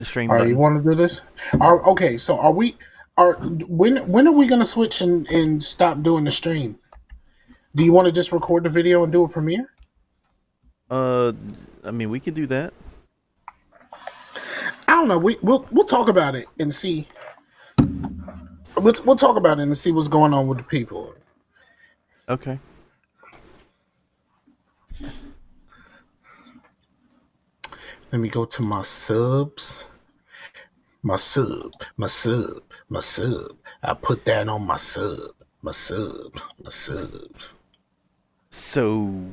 The stream All right, you button. want to do this? Okay, so are we? Are when are we gonna switch and stop doing the stream? Do you want to just record the video and do a premiere? Uh, I mean, we can do that. I don't know. We'll talk about it and see. We'll talk about it and see what's going on with the people. Okay. Let me go to my subs. My sub, my sub, my sub. I put that on my sub, my sub, my subs. So,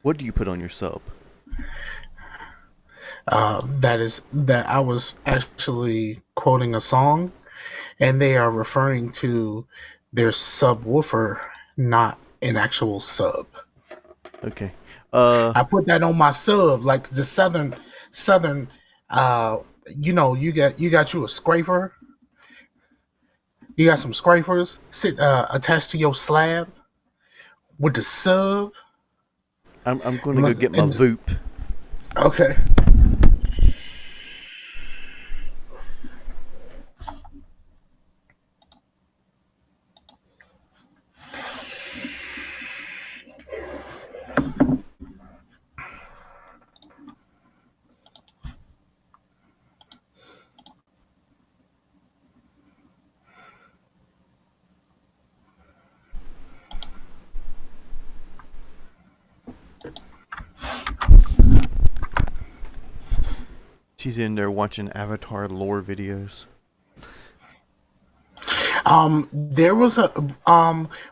what do you put on your sub? That I was actually quoting a song, and they are referring to their subwoofer, not an actual sub. Okay. I put that on my sub, like the southern. You got you a scraper. You got some scrapers attached to your slab with the sub. I'm going to go get my Voop. Okay. She's in there watching Avatar lore videos. There was a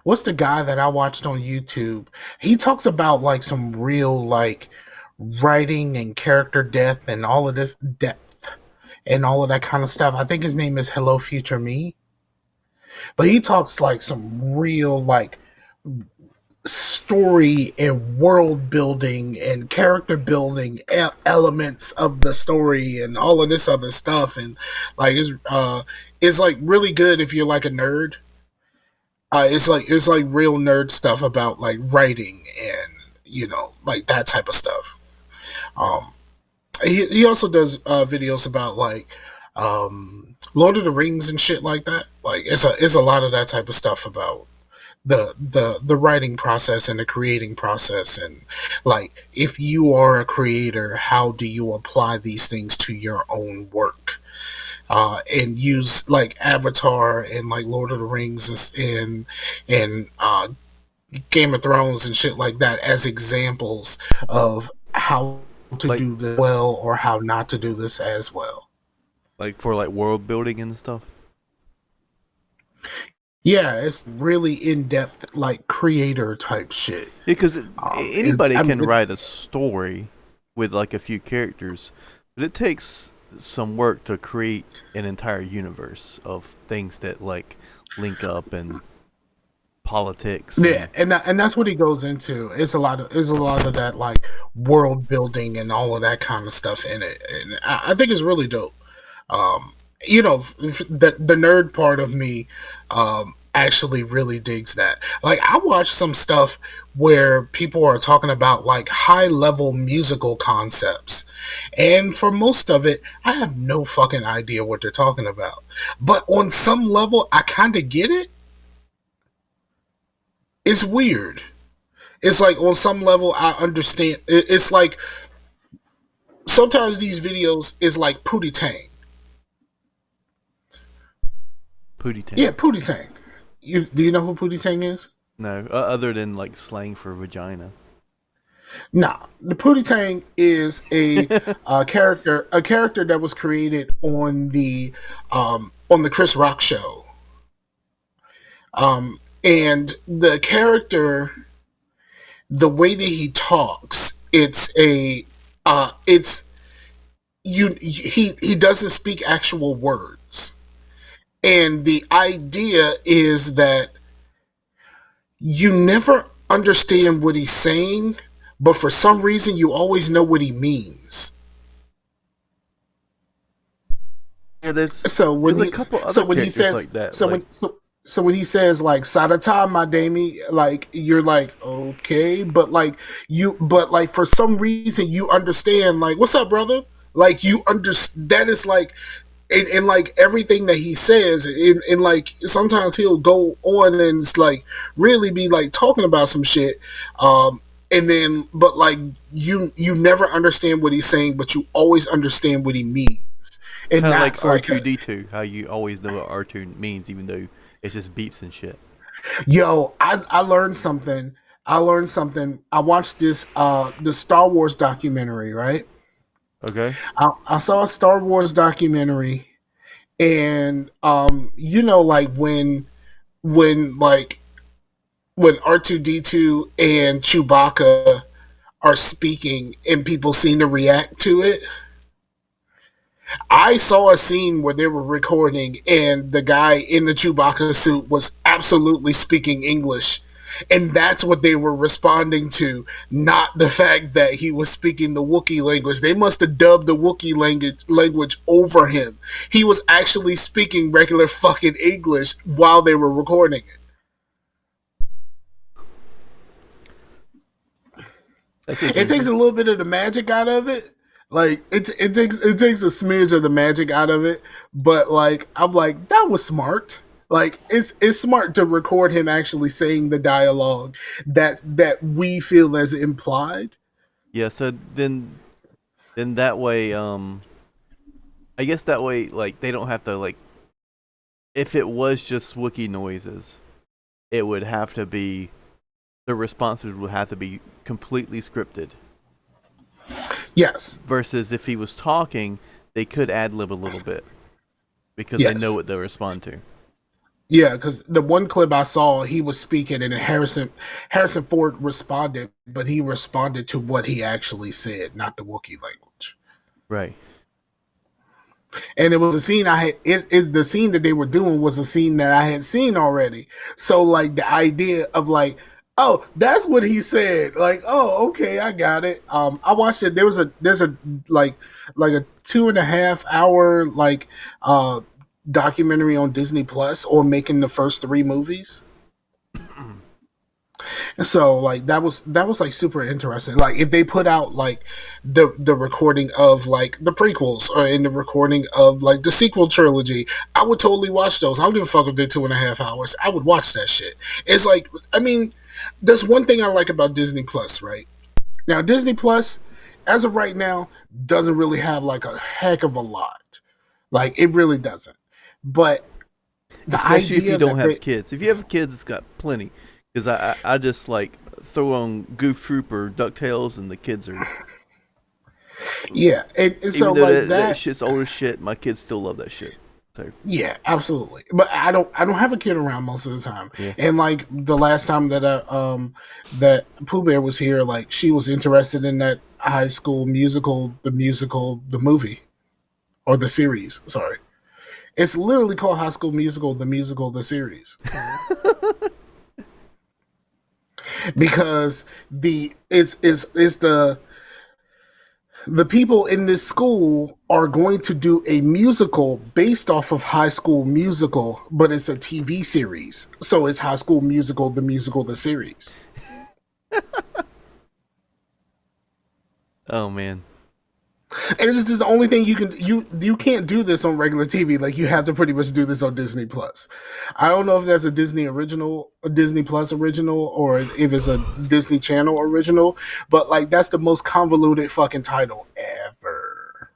what's the guy that I watched on YouTube? He talks about like some real like writing and character depth and all of this depth and all of that kind of stuff. I think his name is Hello Future Me. But he talks like some real like story and world building and character building elements of the story and all of this other stuff, and like it's like really good if you're like a nerd. It's like real nerd stuff about like writing and like that type of stuff. um he also does videos about like Lord of the Rings and shit like that. Like it's a lot of that type of stuff about the writing process and the creating process, and like if you are a creator, how do you apply these things to your own work, and use like Avatar and like Lord of the Rings and Game of Thrones and shit like that as examples of how to Like, do this well or how not to do this as well. for like world building and stuff. Yeah, it's really in depth, like creator type shit. Because It's anybody I mean, can write a story with like a few characters, but it takes some work to create an entire universe of things that like link up and politics. yeah, And and that's what he goes into. It's a lot of that like world building and all of that kind of stuff in it, and I think it's really dope. Um, the nerd part of me actually really digs that. Like I watch some stuff where people are talking about like high level musical concepts, and for most of it, I have no fucking idea what they're talking about. But on some level, I kind of get it. It's weird. It's like on some level I understand. It's like sometimes these videos is like Pootie Tang. Pootie Tang. Yeah, Pootie Tang. Do you know who Pootie Tang is? No, other than like slang for vagina. Nah, the Pootie Tang is a character that was created on the Chris Rock show. And the character, the way that he talks, it's he doesn't speak actual words, and the idea is that you never understand what he's saying, but for some reason you always know what he means. Yeah, So when there's a he couple so other when he characters says like that. so Like, when so when he says like Sadata my Dami, like you're like okay, but like for some reason you understand like what's up, brother? Like you understand that is like and like everything that he says and like sometimes he'll go on and like really be like talking about some shit and then but like you never understand what he's saying but you always understand what he means and Kind of like that's like R2D2, how you always know what R2 means, even though it's just beeps and shit. yo I learned something. I watched this the Star Wars documentary, right? Okay. I saw a Star Wars documentary and you know like when like when R2D2 and Chewbacca are speaking and people seem to react to it. I saw a scene where they were recording and the guy in the Chewbacca suit was absolutely speaking English. And that's what they were responding to, not the fact that he was speaking the Wookiee language. They must have dubbed the Wookiee language over him. He was actually speaking regular fucking English while they were recording it. That's It takes interesting. a little bit of the magic out of it. Like it takes a smidge of the magic out of it, but like I'm like that was smart. Like it's smart to record him actually saying the dialogue that we feel as implied. Yeah. So then that way, I guess that way, like they don't have to like. If it was just Wookiee noises, it would have to be the responses would have to be completely scripted. Yes, Versus if he was talking, they could ad lib a little bit because they know yes, what they'll respond to. yeah. Because the one clip I saw, he was speaking, and then Harrison Ford responded, but he responded to what he actually said, not the Wookiee language. Right. And it was a scene I had. The scene that they were doing was a scene that I had seen already. So like the idea of like, oh, that's what he said. Like, oh, okay, I got it. I watched it. There's a like a 2.5 hour uh documentary on Disney Plus on making the first three movies. And so like that was like super interesting. Like if they put out like the recording of like the prequels or in the recording of like the sequel trilogy, I would totally watch those. I don't give a fuck if they're 2.5 hours. I would watch that shit. It's like I mean, there's one thing I like about Disney Plus, right? Now Disney Plus, as of right now, doesn't really have like a heck of a lot. Like it really doesn't. But the Especially if you idea don't that have they kids. If you have kids, it's got plenty. Because I just like throw on Goof Troop or DuckTales, and the kids are. yeah, and so Even though like that that. shit's old as shit, my kids still love that shit. So Yeah, absolutely. But I don't have a kid around most of the time. yeah. And like the last time that that Pooh Bear was here, like she was interested in that High School Musical, the movie or the series. Sorry, it's literally called High School Musical, the series, because it's the people in this school are going to do a musical based off of High School Musical, but it's a TV series. So it's High School Musical, the series. Oh man. And this is the only thing you can't do this on regular TV. Like you have to pretty much do this on Disney Plus. I don't know if that's a Disney Plus original, or if it's a Disney Channel original, but like that's the most convoluted fucking title ever.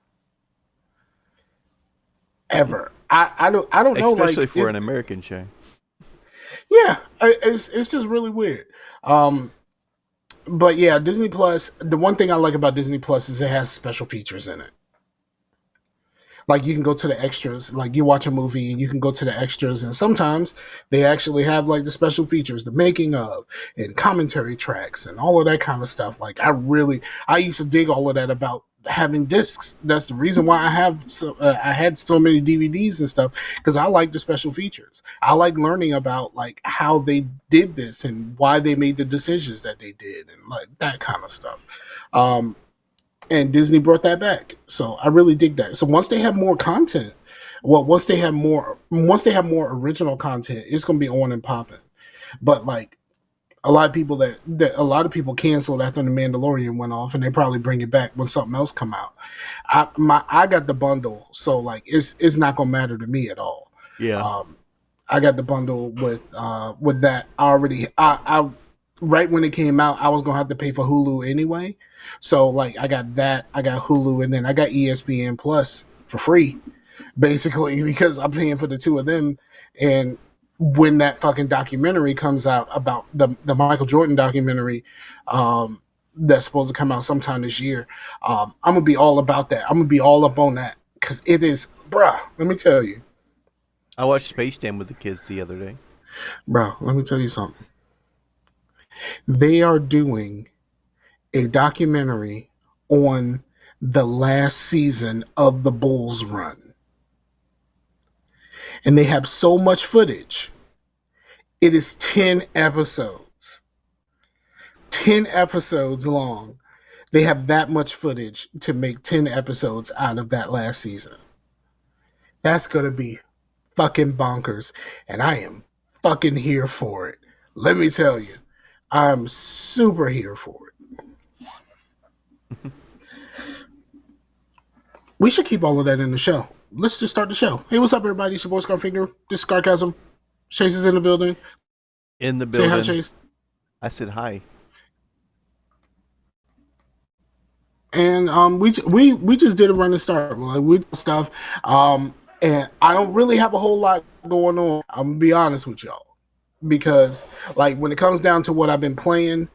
Ever. I don't know like Especially for an American show. yeah, it's just really weird. But yeah, Disney Plus. The one thing I like about Disney Plus is it has special features in it. Like you can go to the extras. Like you watch a movie and you can go to the extras, and sometimes they actually have like the special features, the making of, and commentary tracks, and all of that kind of stuff. Like I used to dig all of that about having discs. That's the reason why I had so many DVDs and stuff, because I like the special features. I like learning about like how they did this and why they made the decisions that they did, and like that kind of stuff. Um, and Disney brought that back. So I really dig that. So once they have more content, well, once they have more original content, it's gonna be on and popping. But like a lot of people canceled after the Mandalorian went off, and they probably bring it back when something else come out. I got the bundle, so like it's not gonna matter to me at all. Yeah. Um, I got the bundle with that. I right when it came out, I was gonna have to pay for Hulu anyway. So like I got that, I got Hulu, and then I got ESPN Plus for free, basically because I'm paying for the two of them. And when that fucking documentary comes out about the Michael Jordan documentary, that's supposed to come out sometime this year, I'm gonna be all about that. I'm gonna be all up on that because it is, bruh. Let me tell you, I watched Space Jam with the kids the other day. bruh. Let me tell you something. They are doing a documentary on the last season of the Bulls run, and they have so much footage. It is 10 episodes. 10 episodes long. They have that much footage to make 10 episodes out of that last season. That's going to be fucking bonkers. And I am fucking here for it. Let me tell you, I'm super here for it. We should keep all of that in the show. Let's just start the show. Hey, what's up, everybody? It's your boy Scarfinger. This is Scarcasm. Chase is in the building. In the Say building. hi, Chase. I said hi. And we just did a running start. Like we did stuff. And I don't really have a whole lot going on. I'm gonna be honest with y'all, because like when it comes down to what I've been playing,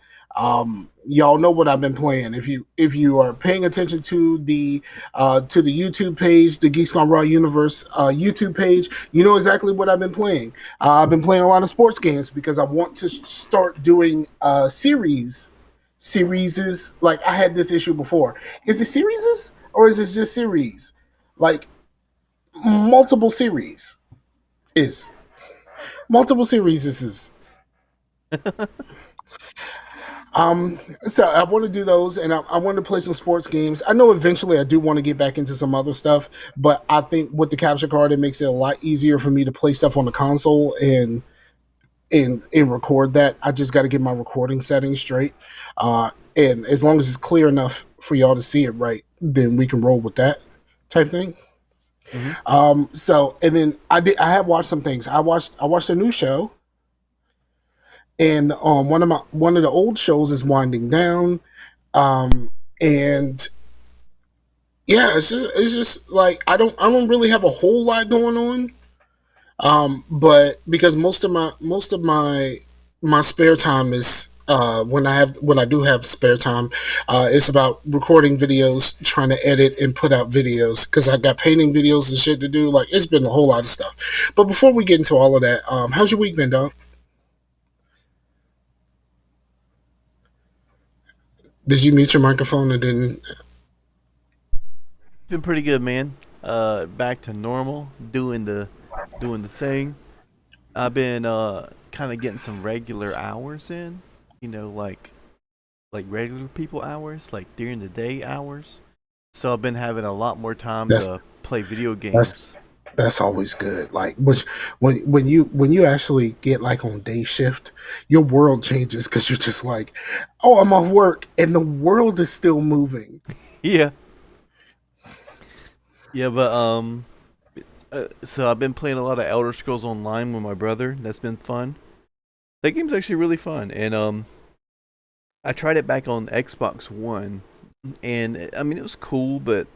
y'all know what I've been playing. If you are paying attention to the YouTube page, the Geeks Gone Raw Universe YouTube page, you know exactly what I've been playing. I've been playing a lot of sports games because I want to start doing series. Series is like I had this issue before. Is it series or is it just series? Like multiple series is multiple series is. So I want to do those, and I want to play some sports games. I know eventually I do want to get back into some other stuff, but I think with the capture card, it makes it a lot easier for me to play stuff on the console and record that. I just got to get my recording settings straight, and as long as it's clear enough for y'all to see it right, then we can roll with that type thing. Mm-hmm. So and then I have watched some things. I watched a new show, and one of the old shows is winding down, and yeah, it's just like I don't really have a whole lot going on. But because most of my spare time is when I do have spare time, it's about recording videos, trying to edit and put out videos because I got painting videos and shit to do. Like it's been a whole lot of stuff. But before we get into all of that, how's your week been, dog? Did you mute your microphone and didn't? Been pretty good, man. Back to normal, doing the thing. I've been kind of getting some regular hours in. You know, like regular people hours, like during the day hours. So I've been having a lot more time That's to play video that's games. that's always good. Like, which when you actually get like on day shift, your world changes because you're just like, oh, I'm off work, and the world is still moving. Yeah, yeah, but so I've been playing a lot of Elder Scrolls Online with my brother. That's been fun. That game's actually really fun, and I tried it back on Xbox One, and I mean it was cool, but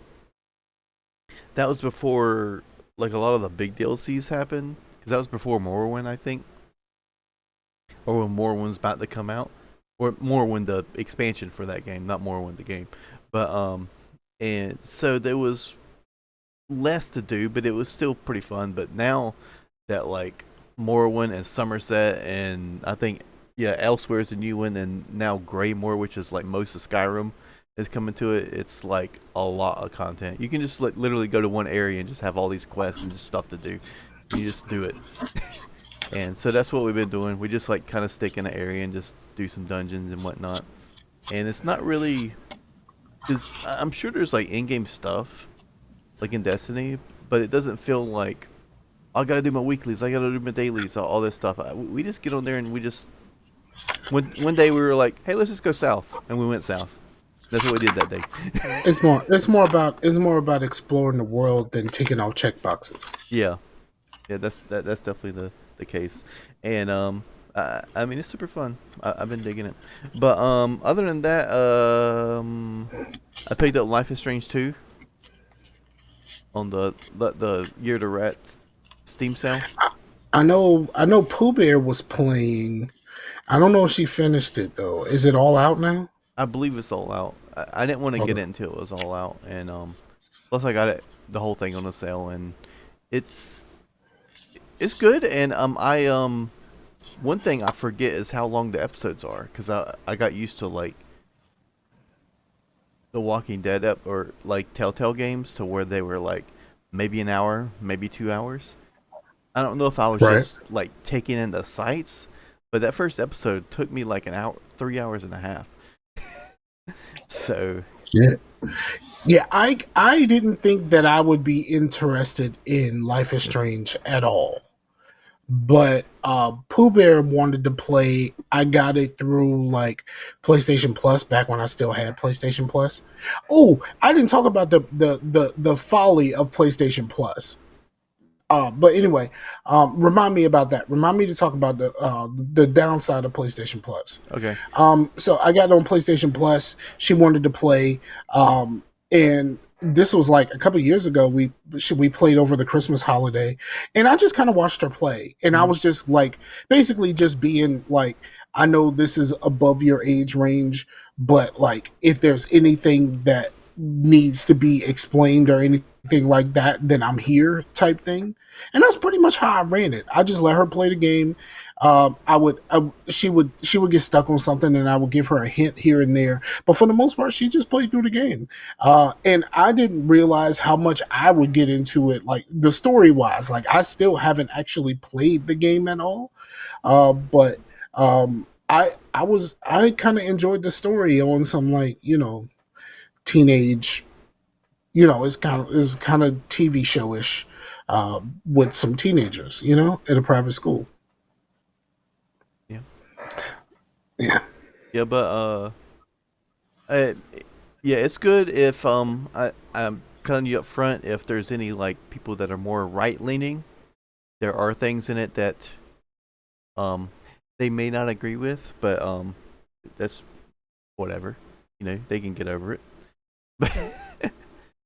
that was before like a lot of the big DLCs happened, because that was before Morrowind, I think, or when Morrowind's about to come out, or Morrowind the expansion for that game, not Morrowind the game, but and so there was less to do, but it was still pretty fun. But now that like Morrowind and Somerset and I think Elsewhere is a new one, and now Greymore, which is like most of Skyrim, is coming to it. It's like a lot of content. You can just like literally go to one area and just have all these quests and just stuff to do. You just do it. And so that's what we've been doing. We just like kind of stick in an area and just do some dungeons and whatnot. And it's not really, because I'm sure there's like in-game stuff like in Destiny, but it doesn't feel like I gotta do my weeklies, I gotta do my dailies, all this stuff. We just get on there and we just One day we were like, hey, let's just go south, and we went south. That's what we did that day. It's more about exploring the world than ticking off check boxes. Yeah, that's definitely the case, and I mean it's super fun. I've been digging it, but other than that, I picked up Life is Strange 2 on the Year to Rat Steam sale. I know Pooh Bear was playing. I don't know if she finished it though. Is it all out now? I believe it's all out. I didn't want to get it until it was all out, and plus I got it the whole thing on the sale, and it's good. And I one thing I forget is how long the episodes are, because I got used to like the Walking Dead or like Telltale games to where they were like maybe an hour, maybe 2 hours. I don't know if I was just like taking in the sights, but that first episode took me like an hour, 3 hours and a half. So yeah, I didn't think that I would be interested in Life is Strange at all. But Pooh Bear wanted to play. I got it through like PlayStation Plus back when I still had PlayStation Plus. Oh, I didn't talk about the folly of PlayStation Plus. But anyway, remind me about that. Remind me to talk about the downside of PlayStation Plus. okay. So I got on PlayStation Plus. She wanted to play, and this was like a couple of years ago. We played over the Christmas holiday, and I just kind of watched her play, and I was just like, basically just being like, I know this is above your age range, but like, if there's anything that needs to be explained or anything like that, then I'm here type thing. And that's pretty much how I ran it. I just let her play the game. She would get stuck on something, and I would give her a hint here and there. But for the most part, she just played through the game. And I didn't realize how much I would get into it, like the story wise. Like I still haven't actually played the game at all. But I kind of enjoyed the story on some like teenage. It's kind of TV showish. With some teenagers, at a private school. Yeah. Yeah. Yeah, but yeah, it's good if I'm telling you up front, if there's any like people that are more right leaning, there are things in it that they may not agree with, but that's whatever. They can get over it.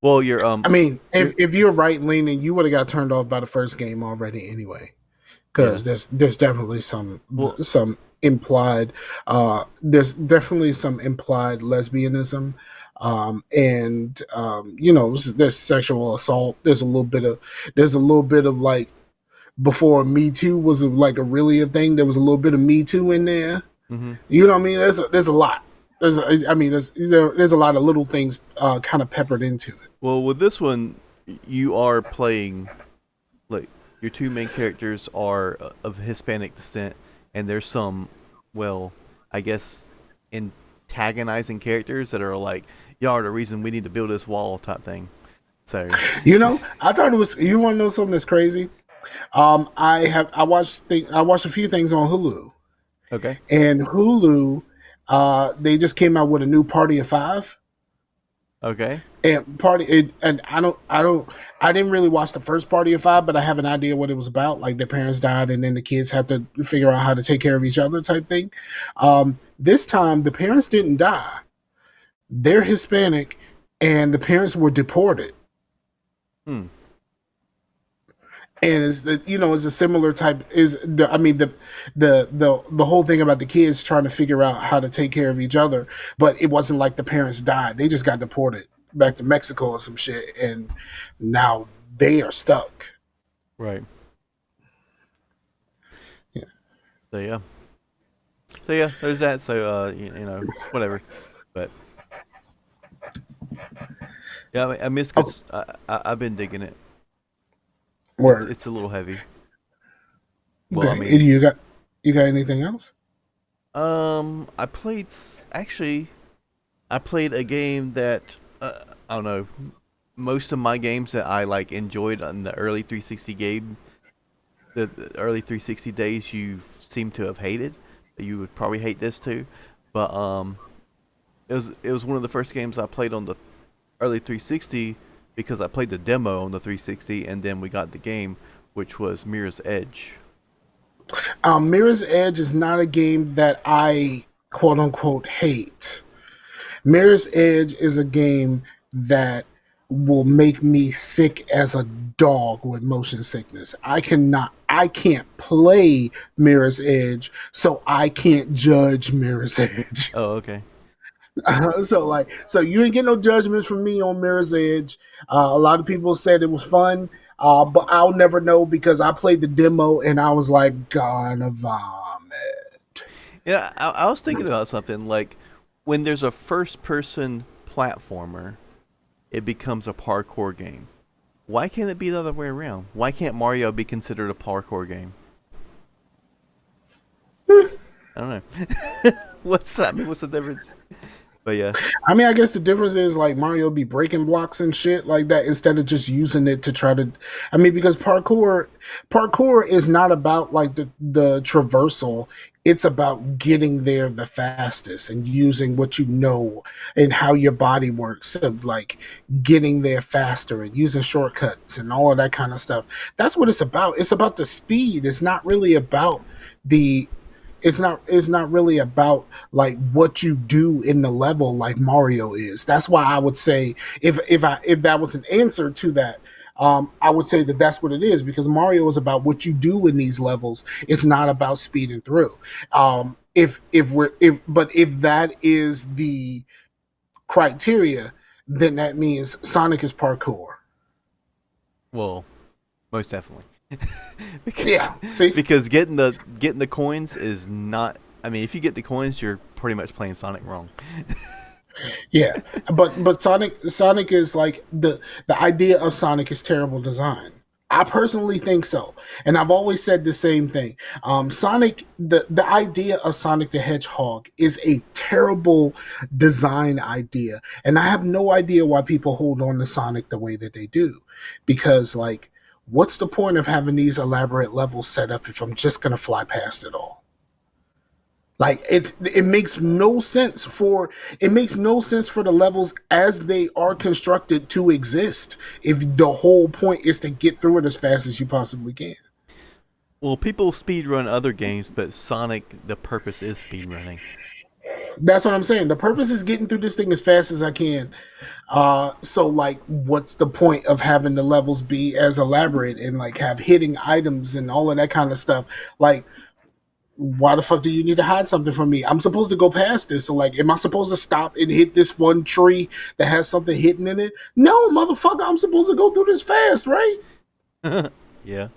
Well, you're I mean, if you're right leaning, you would have got turned off by the first game already anyway, because there's definitely some implied lesbianism, and there's sexual assault. There's a little bit of like, before Me Too was like a really a thing. There was a little bit of Me Too in there. Mm-hmm. You know what I mean? There's a lot. There's a lot of little things kind of peppered into it. Well, with this one, you are playing, like, your two main characters are of Hispanic descent, and there's some, well, I guess, antagonizing characters that are like, y'all are the reason we need to build this wall type thing. So, I thought it was. You want to know something that's crazy? I watched a few things on Hulu. Okay. And Hulu, they just came out with a new Party of Five. Okay. And I didn't really watch the first Party of Five, but I have an idea what it was about. Like the parents died, and then the kids have to figure out how to take care of each other, type thing. This time, the parents didn't die. They're Hispanic, and the parents were deported. Hmm. And it's a similar type. The whole thing about the kids trying to figure out how to take care of each other, but it wasn't like the parents died. They just got deported back to Mexico or some shit, and now they are stuck. Right. Yeah. So yeah, there's that. So whatever. But yeah, I miss. I've been digging it. It's a little heavy. Well, okay. You got anything else? I played a game that I don't know. Most of my games that I like enjoyed on the early 360 game, the early 360 days, you seem to have hated. You would probably hate this too, but it was one of the first games I played on the early 360 because I played the demo on the 360 and then we got the game, which was Mirror's Edge. Mirror's Edge is not a game that I quote unquote hate. Mirror's Edge is a game that will make me sick as a dog with motion sickness. I can't play Mirror's Edge, so I can't judge Mirror's Edge. Oh, okay. So you ain't get no judgments from me on Mirror's Edge. A lot of people said it was fun, but I'll never know because I played the demo and I was like, gonna vomit. Yeah, I was thinking about something like when there's a first-person platformer, it becomes a parkour game. Why can't it be the other way around? Why can't Mario be considered a parkour game? I don't know. What's the difference? But yeah. I mean, I guess the difference is like Mario be breaking blocks and shit like that instead of just using it to try to. I mean, because parkour is not about like the traversal. It's about getting there the fastest and using what you know and how your body works. So like getting there faster and using shortcuts and all of that kind of stuff. That's what it's about. It's about the speed. It's not really about the it's not really about like what you do in the level like Mario is. That's why I would say if that was an answer to that, I would say that that's what it is because Mario is about what you do in these levels. It's not about speeding through. If that is the criteria, then that means Sonic is parkour. Well, most definitely. because, Yeah, see? because getting the coins is not. I mean, if you get the coins, you're pretty much playing Sonic wrong. Yeah, but Sonic is like the idea of Sonic is terrible design. I personally think so, and I've always said the same thing. Sonic, the idea of Sonic the Hedgehog is a terrible design idea, and I have no idea why people hold on to Sonic the way that they do, because like, what's the point of having these elaborate levels set up if I'm just gonna fly past it all? Like it makes no sense for the levels as they are constructed to exist if the whole point is to get through it as fast as you possibly can. Well, people speedrun other games, but Sonic, the purpose is speedrunning. That's what I'm saying. The purpose is getting through this thing as fast as I can. So like, what's the point of having the levels be as elaborate and like have hitting items and all of that kind of stuff? Like, why the fuck do you need to hide something from me? I'm supposed to go past this. So like, am I supposed to stop and hit this one tree that has something hidden in it? No, motherfucker, I'm supposed to go through this fast, right? Yeah,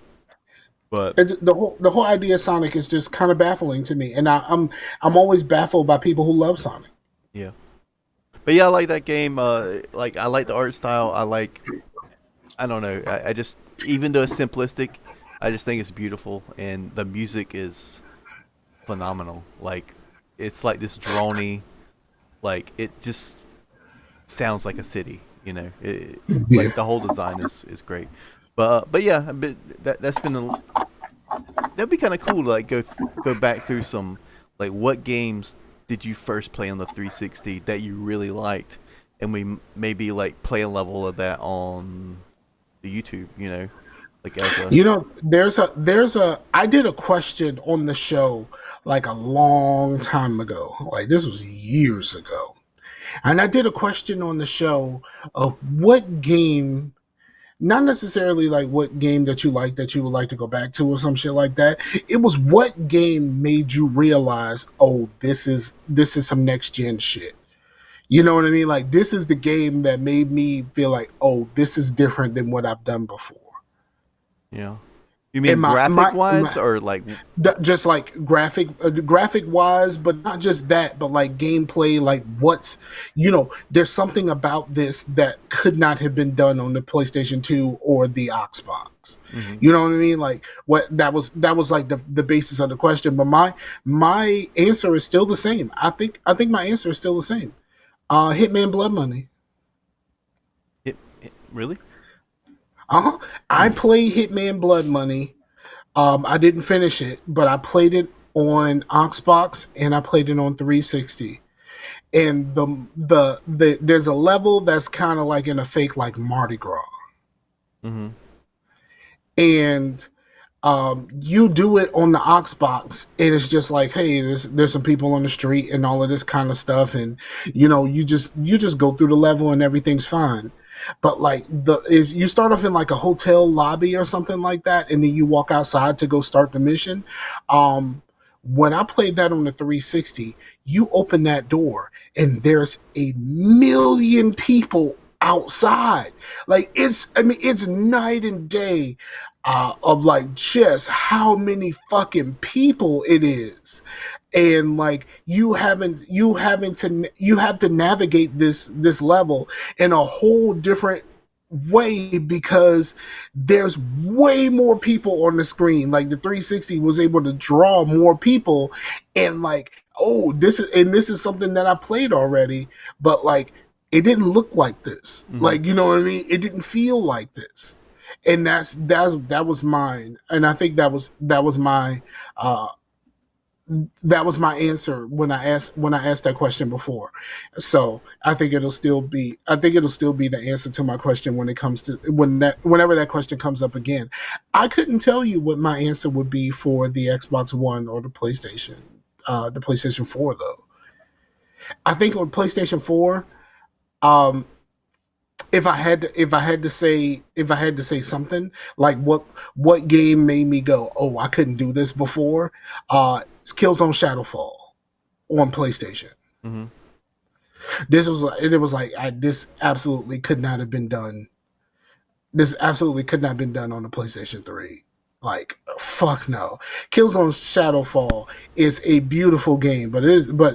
but The whole idea of Sonic is just kind of baffling to me, and I'm always baffled by people who love Sonic. yeah, but yeah, I like that game. Like I like the art style. I don't know. I just, even though it's simplistic, I just think it's beautiful, and the music is phenomenal. Like it's like this droney, like it just sounds like a city. Yeah. Like the whole design is great. But yeah, that'd be kind of cool to like go back through some, like, what games did you first play on the 360 that you really liked, and we maybe like play a level of that on the YouTube. Like as a I did a question on the show like a long time ago. Like this was years ago. And I did a question on the show of what game, not necessarily like what game that you like that you would like to go back to or some shit like that. It was what game made you realize, oh, this is some next gen shit. You know what I mean? Like this is the game that made me feel like, oh, this is different than what I've done before. You mean graphic wise or like just like graphic wise, but not just that, but like gameplay, like there's something about this that could not have been done on the PlayStation 2 or the Xbox. Mm-hmm. You know what I mean? Like what that was like the basis of the question, but my answer is still the same. I think my answer is still the same. Hitman Blood Money. Really? I played Hitman Blood Money. I didn't finish it, but I played it on Xbox and I played it on 360. And there's a level that's kind of like in a fake like Mardi Gras, Mm-hmm. and you do it on the Xbox, and it's just like, hey, there's some people on the street and all of this kind of stuff, and you just go through the level and everything's fine. But like you start off in like a hotel lobby or something like that, and then you walk outside to go start the mission. When I played that on the 360, you open that door and there's a million people outside. Like it's night and day of like just how many fucking people it is, and like you have to navigate this level in a whole different way because there's way more people on the screen. Like the 360 was able to draw more people, and like, oh, this is something that I played already, but like it didn't look like this. Mm-hmm. Like, you know what I mean? It didn't feel like this. And that was mine. And I think uh that was my answer when I asked that question before. So I think it'll still be the answer to my question when it comes to whenever that question comes up again. I couldn't tell you what my answer would be for the Xbox One or the PlayStation 4 though. I think on PlayStation 4, um if I had to say something like what game made me go, oh, I couldn't do this before, it's Killzone Shadowfall on PlayStation. Mm-hmm. This absolutely could not have been done. This absolutely could not have been done on the PlayStation 3. Like, fuck no. Killzone Shadowfall is a beautiful game, but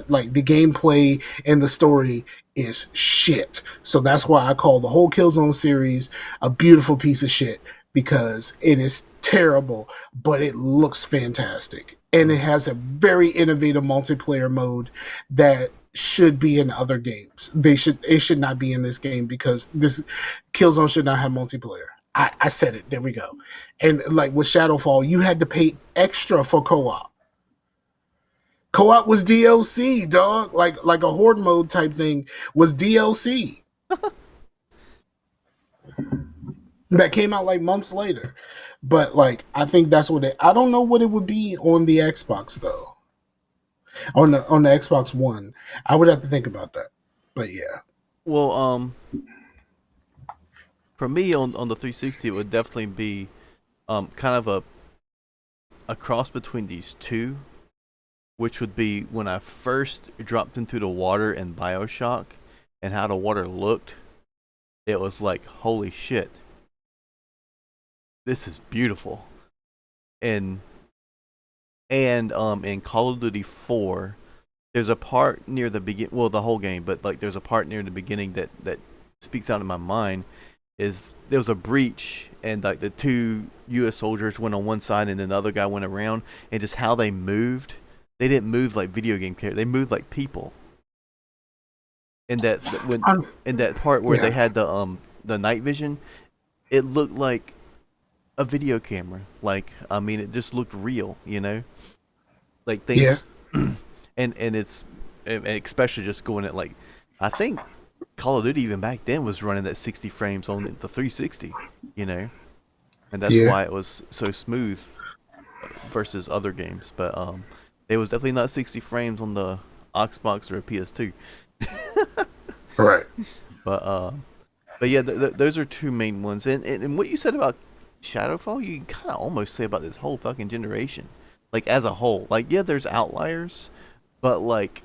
like the gameplay and the story is shit. So that's why I call the whole Killzone series a beautiful piece of shit, because it is terrible, but it looks fantastic. And it has a very innovative multiplayer mode that should be in other games. It should not be in this game because this Killzone should not have multiplayer. I said it. There we go. And like with Shadowfall, you had to pay extra for co-op. Co-op was DLC, dog. Like a horde mode type thing was DLC. That came out like months later. But like I think that's what I don't know what it would be on the Xbox though. On the Xbox One. I would have to think about that. But yeah. Well, for me on the 360, it would definitely be kind of a cross between these two, which would be when I first dropped into the water in BioShock and how the water looked. It was like, holy shit, this is beautiful. And in Call of Duty 4, there's a part near the begin, well, the whole game, but like there's a part near the beginning that speaks out in my mind. Is there was a breach and like the two U.S. soldiers went on one side and then the other guy went around, and just how they moved. They didn't move like video game characters. They moved like people. In that part where they had the night vision, it looked like a video camera. Like, I mean, it just looked real, you know? Like things, and it's, and especially just going at like, I think Call of Duty even back then was running at 60 frames on the 360, you know? And that's why it was so smooth versus other games. But it was definitely not 60 frames on the Xbox or a PS2. Right. But yeah, those are two main ones. And what you said about Shadowfall, you kind of almost say about this whole fucking generation. Like, as a whole. Like, yeah, there's outliers, but like,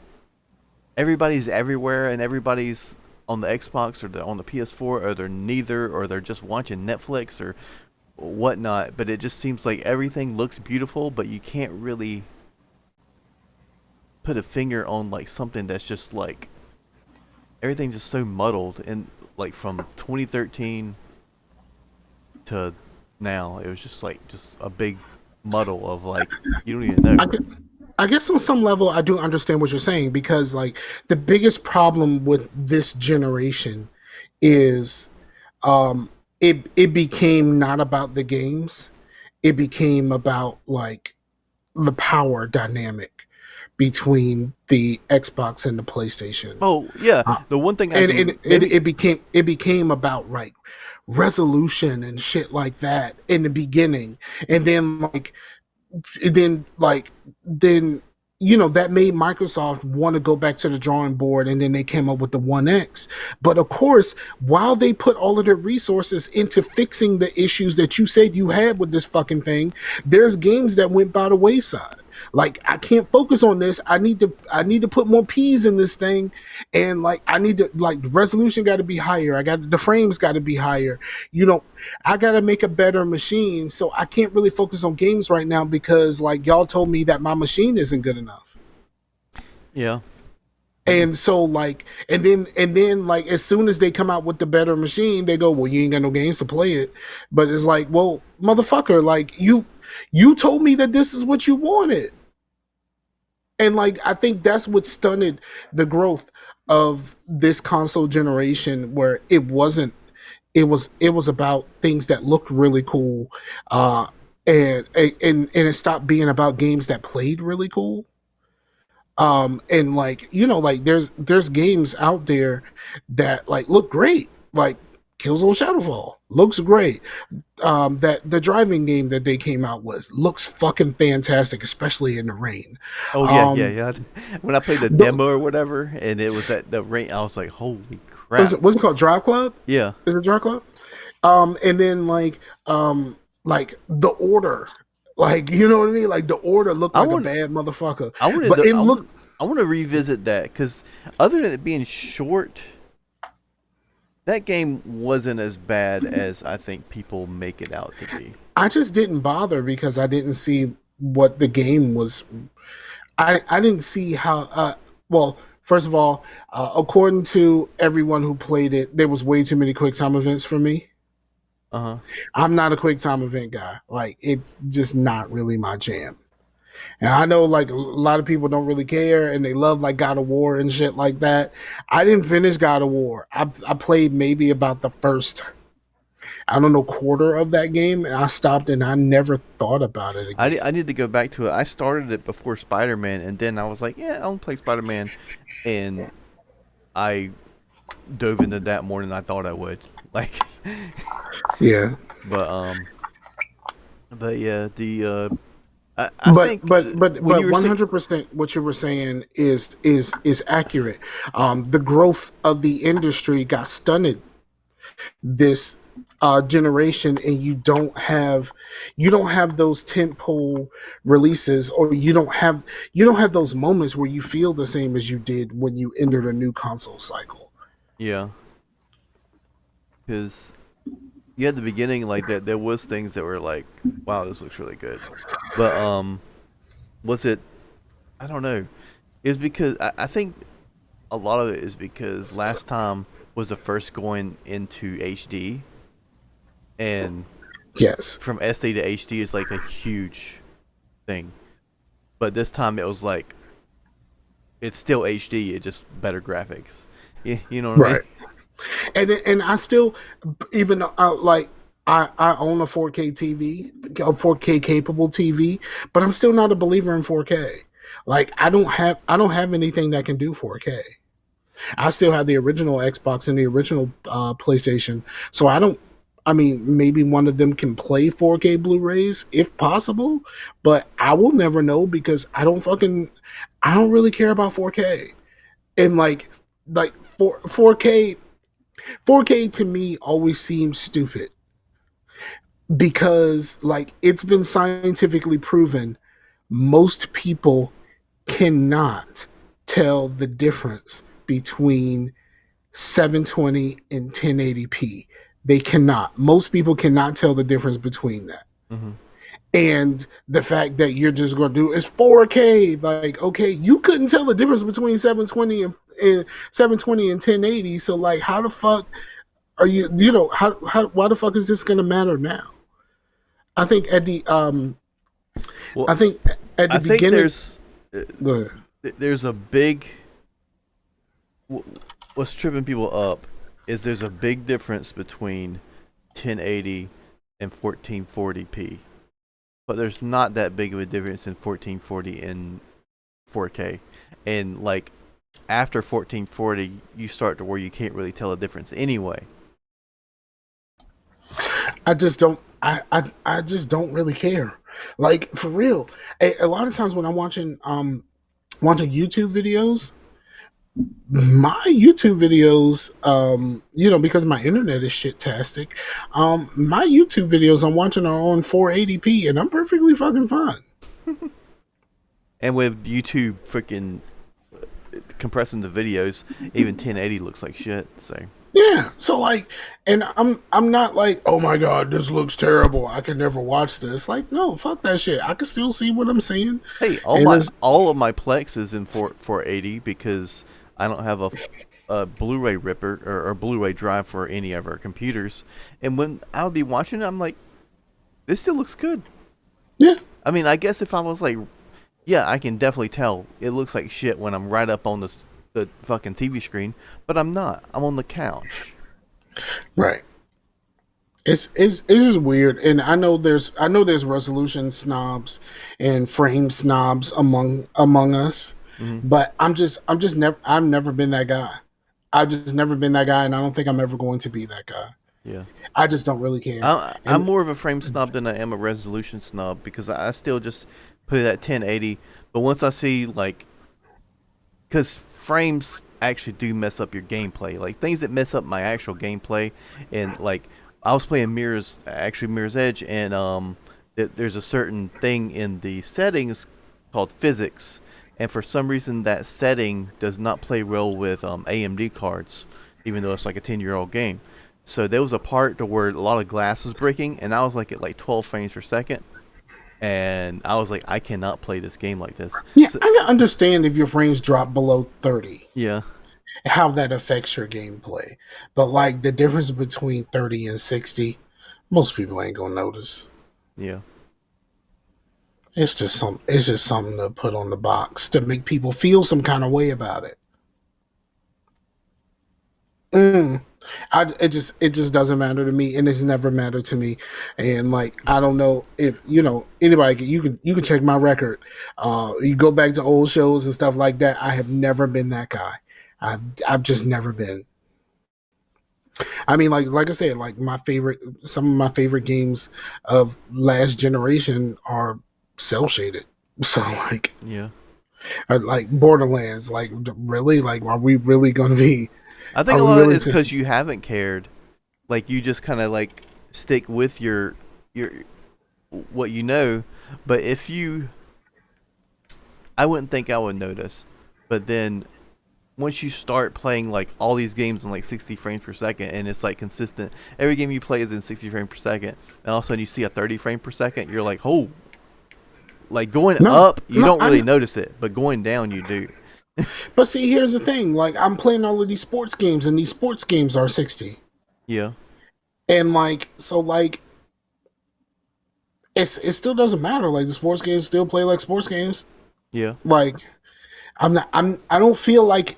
everybody's everywhere and everybody's on the Xbox or on the PS4, or they're neither, or they're just watching Netflix or whatnot. But it just seems like everything looks beautiful, but you can't really put a finger on like something that's just like, everything's just so muddled. And like from 2013 to now, it was just like just a big muddle of like, you don't even know. I guess on some level I do understand what you're saying, because like the biggest problem with this generation is it became not about the games. It became about like the power dynamic between the Xbox and the PlayStation. Oh yeah, Uh, the one thing I and can maybe. it became about like resolution and shit like that in the beginning, and then like then that made Microsoft want to go back to the drawing board, and then they came up with the One X. But of course, while they put all of their resources into fixing the issues that you said you had with this fucking thing, there's games that went by the wayside. Like, I can't focus on this. I need to put more P's in this thing, and like I need to, like, the resolution got to be higher. The frames got to be higher. You know, I got to make a better machine, so I can't really focus on games right now because like y'all told me that my machine isn't good enough. Yeah. And so like and then like as soon as they come out with the better machine, they go, well, you ain't got no games to play it. But it's like, well, motherfucker, like you told me that this is what you wanted. And like I think that's what stunted the growth of this console generation, where it was about things that looked really cool, and it stopped being about games that played really cool. And like like there's games out there that like look great, like Killzone Shadowfall looks great. That the driving game that they came out with looks fucking fantastic, especially in the rain. Oh yeah, yeah, Um, yeah. When I played the the, demo or whatever, and it was at the rain, I was like, "Holy what's crap!" it called? Drive Club? Yeah, Is it Drive Club? And then like the order, like you know what I mean? Like the order looked I like a want, bad motherfucker, I wanted, but to, it looked. I want to revisit that because other than it being short, that game wasn't as bad as I think people make it out to be. I just didn't bother because I didn't see what the game was. I didn't see how. Well, first of all, according to everyone who played it, there was way too many quick time events for me. Uh huh. I'm not a quick time event guy. Like, it's just not really my jam. And I know like a lot of people don't really care and they love like God of War and shit like that. I didn't finish God of War. I played maybe about the first, I don't know, quarter of that game, and I stopped and I never thought about it again. I need to go back to it. I started it before Spider Man, and then I was like, "Yeah, I'll play Spider Man," and I dove into that more than I thought I would. Like, Yeah. but yeah, I But think but but when but you were saying, 100% what you were saying is accurate. The growth of the industry got stunted this generation, and you don't have those tentpole releases, or you don't have those moments where you feel the same as you did when you entered a new console cycle. yeah, because yeah, at the beginning, like that, there was things that were like, "Wow, this looks really good," but was it? I don't know. It's because I think a lot of it is because last time was the first going into HD, and Yes. from SD to HD is like a huge thing. But this time it was like it's still HD, it just better graphics. You know what I mean? Right. And I still, even like I own a 4K TV, a 4K capable TV, but I'm still not a believer in 4K. Like I don't have anything that can do 4K. I still have the original Xbox and the original PlayStation, so I don't. I mean, maybe one of them can play 4K Blu-rays if possible, but I will never know because I don't really care about 4K. And like 4K to me always seems stupid because like it's been scientifically proven most people cannot tell the difference between 720 and 1080p. They cannot. Most people cannot tell the difference between that. Mm-hmm. And the fact that you're just going to do is 4K. Like, okay, you couldn't tell the difference between 720 and 1080. So like, how the fuck are you? How why the fuck is this going to matter now? I think at the Well, I think at I the think beginning. Go ahead. there's a big what's tripping people up is there's a big difference between 1080 and 1440p. but there's not that big of a difference in 1440 and 4K. And like after 1440, you start to where you can't really tell a difference anyway. I just don't. I just don't really care. Like for real, a lot of times when I'm watching YouTube videos, my YouTube videos, because my internet is shit-tastic, my YouTube videos I'm watching are on 480p, and I'm perfectly fucking fine. And with YouTube freaking compressing the videos, even 1080 looks like shit. So yeah, so like, and I'm not like, oh my god, this looks terrible, I can never watch this. Like, no, fuck that shit. I can still see what I'm seeing. Hey, all of my Plex is in 480 because I don't have a Blu-ray ripper or Blu-ray drive for any of our computers. And when I'll be watching it, I'm like, this still looks good. Yeah. I mean, I guess if I was like, yeah, I can definitely tell it looks like shit when I'm right up on the fucking TV screen, but I'm not. I'm on the couch. Right. It's just weird, and I know there's resolution snobs and frame snobs among us, but I've never been that guy. I've just never been that guy, and I don't think I'm ever going to be that guy. Yeah. I just don't really care. I'm more of a frame snob than I am a resolution snob because I still just put it at 1080. But once I see like, because frames actually do mess up your gameplay, like things that mess up my actual gameplay, and like I was playing Mirror's Edge, and there's a certain thing in the settings called physics, and for some reason that setting does not play well with AMD cards, even though it's like a 10-year-old game. So there was a part to where a lot of glass was breaking, and I was like at like 12 frames per second. And I was like, I cannot play this game like this. Yeah, I can understand if your frames drop below 30. Yeah. How that affects your gameplay. But like the difference between 30 and 60, most people ain't gonna notice. Yeah. It's just something to put on the box to make people feel some kind of way about it. It just doesn't matter to me, and it's never mattered to me. And like, I don't know if anybody. You can check my record. You go back to old shows and stuff like that. I have never been that guy. I've just never been. I mean, like I said, like some of my favorite games of last generation are cell shaded. So like, yeah, like Borderlands. Like really, like are we really gonna be? I think a lot of it is because you haven't cared. Like you just kind of like stick with your what you know. But I wouldn't think I would notice. But then once you start playing like all these games in like 60 frames per second, and it's like consistent, every game you play is in 60 frames per second, and all of a sudden you see a 30 frame per second, you're like, oh, like going up, you don't really notice it, but going down, you do. But see, here's the thing. Like, I'm playing all of these sports games, and these sports games are 60. Yeah. And, like, so, like, it still doesn't matter. Like, the sports games still play like sports games. Yeah. Like, I don't feel like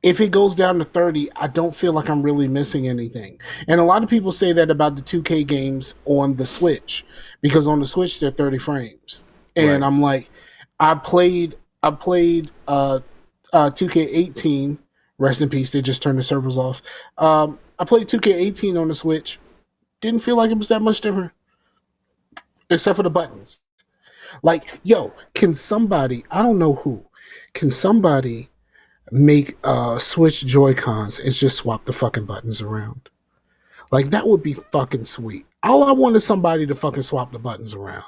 if it goes down to 30, I don't feel like I'm really missing anything. And a lot of people say that about the 2K games on the Switch, because on the Switch, they're 30 frames. And right. I'm like, I played 2K18. Rest in peace. They just turned the servers off. I played 2K18 on the Switch. Didn't feel like it was that much different, except for the buttons. Like, yo, can somebody? I don't know who. Can somebody make Switch Joy-Cons and just swap the fucking buttons around? Like, that would be fucking sweet. All I want is somebody to fucking swap the buttons around.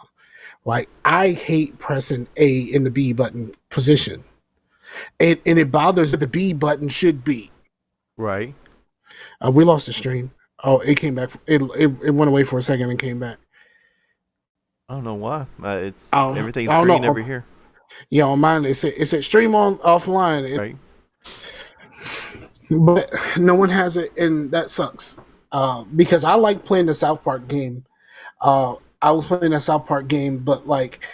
Like, I hate pressing A in the B button position. And it bothers that the B button should be. Right. We lost the stream. Oh, it came back. It went away for a second and came back. I don't know why. Everything's green over here. Yeah, on mine, it said stream on offline. Right. But no one has it, and that sucks. Because I like playing the South Park game. I was playing that South Park game, but like,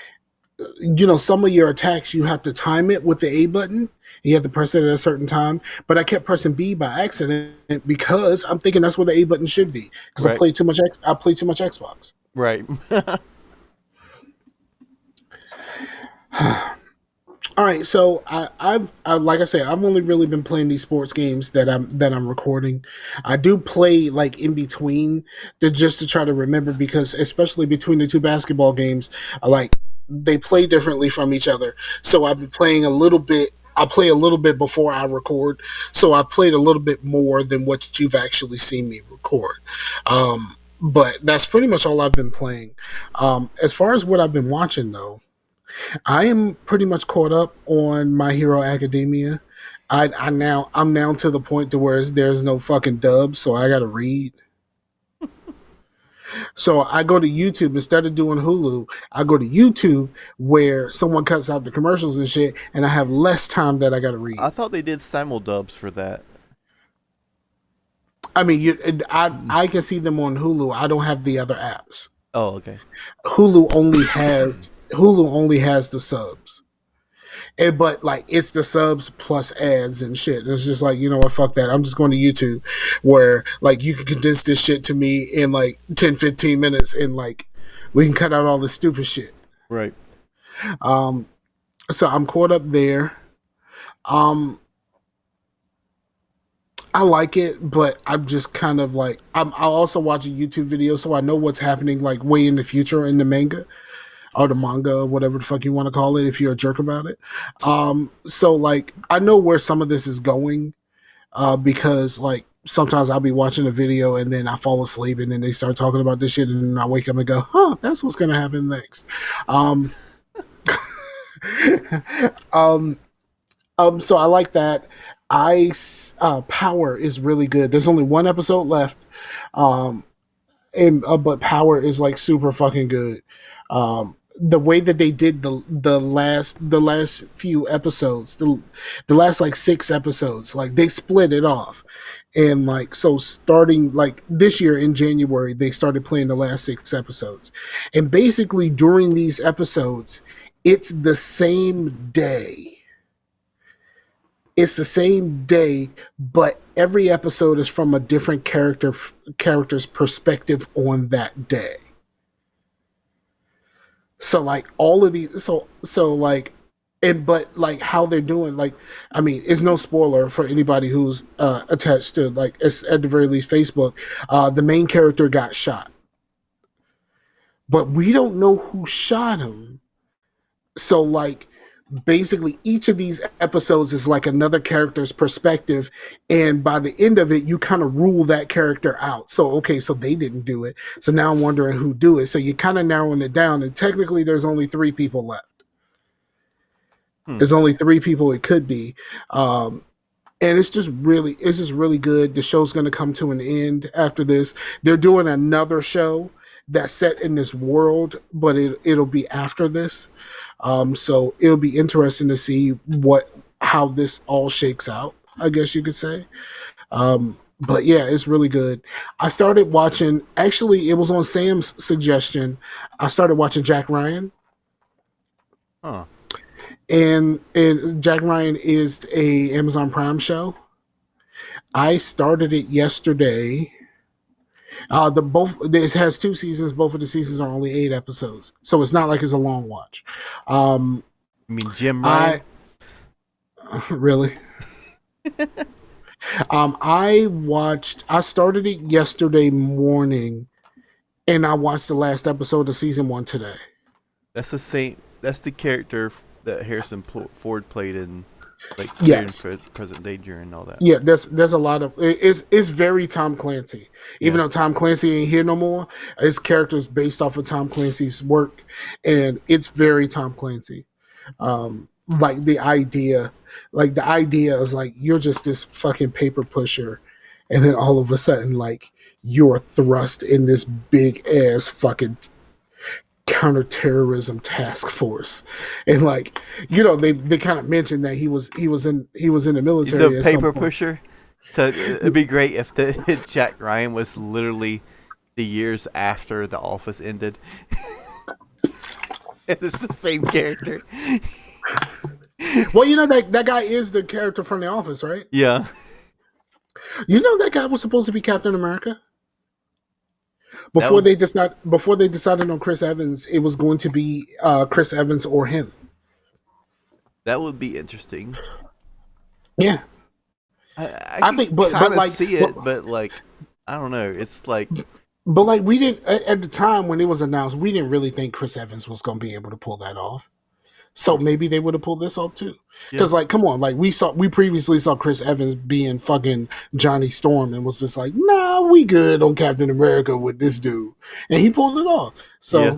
some of your attacks, you have to time it with the A button. You have to press it at a certain time. But I kept pressing B by accident because I'm thinking that's where the A button should be. Because right. I play too much Xbox. Right. All right, so like I said, I've only really been playing these sports games that I'm recording. I do play like in between just to try to remember because especially between the two basketball games, like they play differently from each other. So I've been playing a little bit. I play a little bit before I record, so I've played a little bit more than what you've actually seen me record. But that's pretty much all I've been playing. As far as what I've been watching, though, I am pretty much caught up on My Hero Academia. I'm now to the point to where there's no fucking dubs, so I gotta read. So I go to YouTube instead of doing Hulu. I go to YouTube where someone cuts out the commercials and shit, and I have less time that I gotta read. I thought they did simuldubs for that. I mean, I can see them on Hulu. I don't have the other apps. Oh, okay. Hulu only has the subs. But like it's the subs plus ads and shit. It's just like, you know what, fuck that. I'm just going to YouTube where like you can condense this shit to me in like 10, 15 minutes and like we can cut out all this stupid shit. Right. So I'm caught up there. I like it, but I'm just kind of like I'll also watch a YouTube video so I know what's happening like way in the future in the manga or the manga, whatever the fuck you want to call it, if you're a jerk about it. So like I know where some of this is going, because like sometimes I'll be watching a video and then I fall asleep and then they start talking about this shit and then I wake up and go, huh, that's what's gonna happen next. So I like that. Power is really good. There's only one episode left, but Power is like super fucking good. The way that they did the last few episodes, the last like 6 episodes, like they split it off, and like so starting like this year in January they started playing the last 6 episodes, and basically during these episodes it's the same day. It's the same day, but every episode is from a different character's perspective on that day. So like all of these, so like, and but like how they're doing, like I mean, it's no spoiler for anybody who's attached to like at the very least Facebook. The main character got shot, but we don't know who shot him. So like basically each of these episodes is like another character's perspective, and by the end of it you kind of rule that character out. So okay, so they didn't do it, so now I'm wondering who do it. So you're kind of narrowing it down, and technically there's only 3 people left. There's only 3 people it could be. And it's just really good. The show's going to come to an end after this. They're doing another show that's set in this world, but it'll be after this. So it'll be interesting to see how this all shakes out, I guess you could say. But yeah, it's really good. I started watching, actually it was on Sam's suggestion. I started watching Jack Ryan. Huh. And Jack Ryan is a Amazon Prime show. I started it yesterday. It has 2 seasons. Both of the seasons are only 8 episodes, so it's not like it's a long watch. You mean Jim Ryan? Really? I started it yesterday morning, and I watched the last episode of season 1 today. That's the character that Harrison Ford played in, like, yes, in present day during all that. Yeah, there's a lot of it's very Tom Clancy. Even though Tom Clancy ain't here no more, his character is based off of Tom Clancy's work, and it's very Tom Clancy. Like the idea is like you're just this fucking paper pusher, and then all of a sudden like you're thrust in this big ass fucking counterterrorism task force, and like they kind of mentioned that he was in the military. He's a paper pusher. So it'd be great if the Jack Ryan was literally the years after The Office ended. And it's the same character. Well, that guy is the character from The Office, right? Yeah. That guy was supposed to be Captain America. Before they decided on Chris Evans, it was going to be Chris Evans or him. That would be interesting. Yeah, I I can think, but kind of like, see it, but like, I don't know. It's like, but like we didn't at the time when it was announced, we didn't really think Chris Evans was going to be able to pull that off. So maybe they would have pulled this off too. yeah, Because like, come on, like we previously saw Chris Evans being fucking Johnny Storm and was just like, nah, we good on Captain America with this dude, and he pulled it off. So. yeah,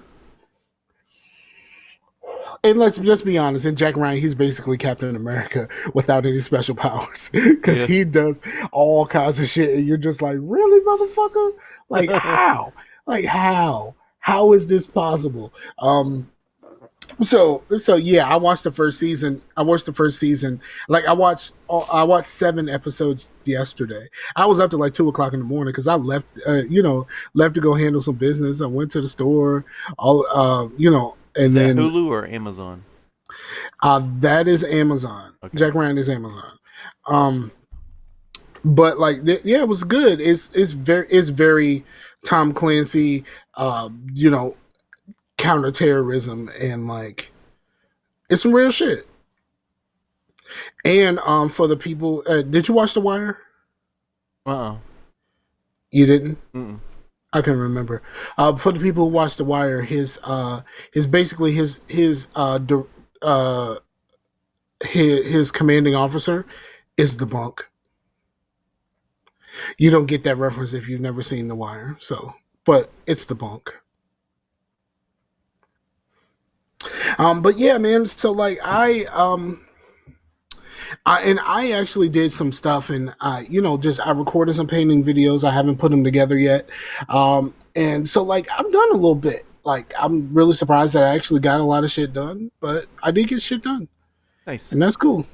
And let's just be honest, in Jack Ryan, he's basically Captain America without any special powers because yeah. he does all kinds of shit, and you're just like, really, motherfucker? Like how? Like how? How is this possible? So yeah, I watched the first season. Like I watched 7 episodes yesterday. I was up to like 2 o'clock in the morning because I left, left to go handle some business. I went to the store, Is and that then Hulu or Amazon? that is Amazon. Okay. Jack Ryan is Amazon. But like, yeah, it was good. It's very Tom Clancy, counterterrorism, and like it's some real shit. And for the people, did you watch The Wire? You didn't. Mm-mm. I can't remember. For the people who watched The Wire, his basically his commanding officer is the bunk. You don't get that reference if you've never seen The Wire. So, but it's the bunk. But yeah, man. So like I actually did some stuff, and I recorded some painting videos. I haven't put them together yet, and so like I've done a little bit. Like I'm really surprised that I actually got a lot of shit done, but I did get shit done, Nice. and that's cool.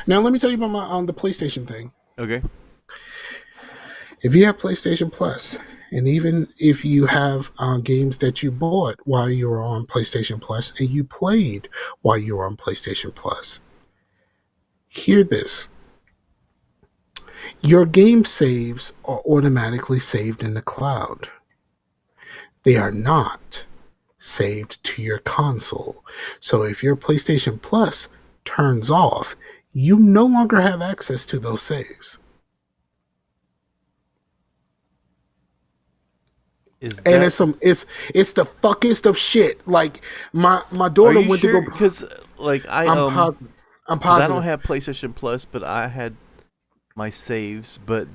Now let me tell you about my the PlayStation thing. Okay. If you have PlayStation Plus, and even if you have games that you bought while you were on PlayStation Plus and you played while you were on PlayStation Plus, hear this. Your game saves are automatically saved in the cloud. They are not saved to your console. So if your PlayStation Plus turns off, you no longer have access to those saves. And it's the fuckest of shit. Like my daughter went sure? to go. Because like I'm positive. I don't have PlayStation Plus, but I had my saves. But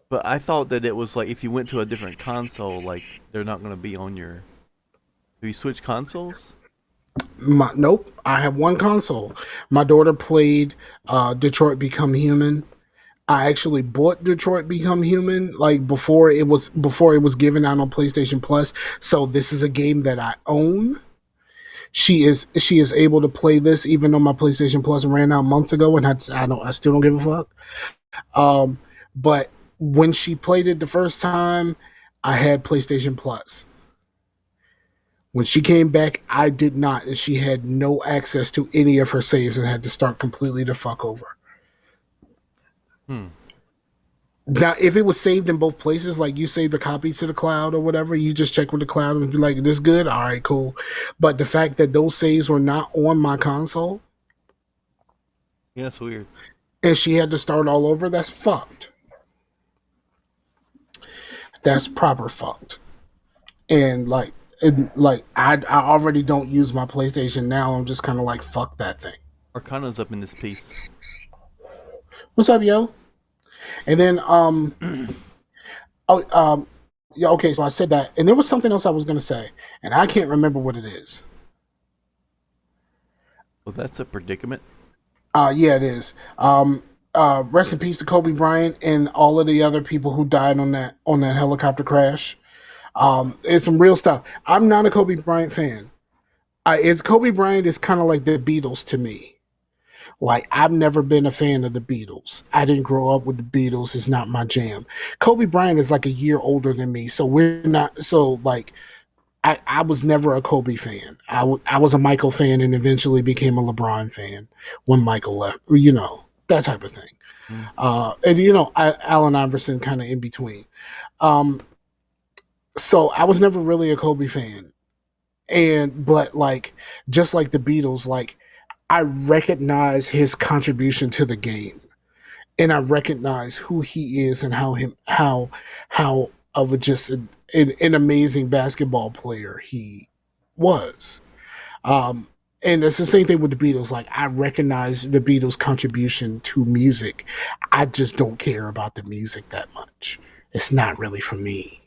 but I thought that it was like if you went to a different console, like they're not going to be on your. Have you switched consoles? Nope. I have one console. My daughter played Detroit Become Human. I actually bought Detroit Become Human like before it was given out on PlayStation Plus. So this is a game that I own. She is able to play this even though my PlayStation Plus ran out months ago, and I still don't give a fuck. But when she played it the first time, I had PlayStation Plus. When she came back, I did not, and she had no access to any of her saves and had to start completely the fuck over. Now, if it was saved in both places, like you saved a copy to the cloud or whatever, you just check with the cloud and be like, this good? All right, cool. But the fact that those saves were not on my console. Yeah, that's weird. And she had to start all over, that's fucked. That's proper fucked. And like I already don't use my PlayStation now. I'm just kind of like, fuck that thing. Arcana's up in this piece. What's up, yo? And then yeah, okay, so I said that, and there was something else I was gonna say, and I can't remember what it is. Well, that's a predicament. Yeah, it is. Rest in peace to Kobe Bryant and all of the other people who died on that helicopter crash. It's some real stuff. I'm not a Kobe Bryant fan. Kobe Bryant is kind of like the Beatles to me. Like, I've never been a fan of the Beatles. I didn't grow up with the Beatles. It's not my jam. Kobe Bryant is like a year older than me, so I was never a Kobe fan. I was a Michael fan and eventually became a LeBron fan when Michael left, that type of thing. And Allen Iverson kind of in between. So I was never really a Kobe fan. But like, just like the Beatles, like, I recognize his contribution to the game, and I recognize who he is and how of a just an amazing basketball player he was. Um, and it's the same thing with the Beatles. Like, I recognize the Beatles' contribution to music. I just don't care about the music that much. It's not really for me.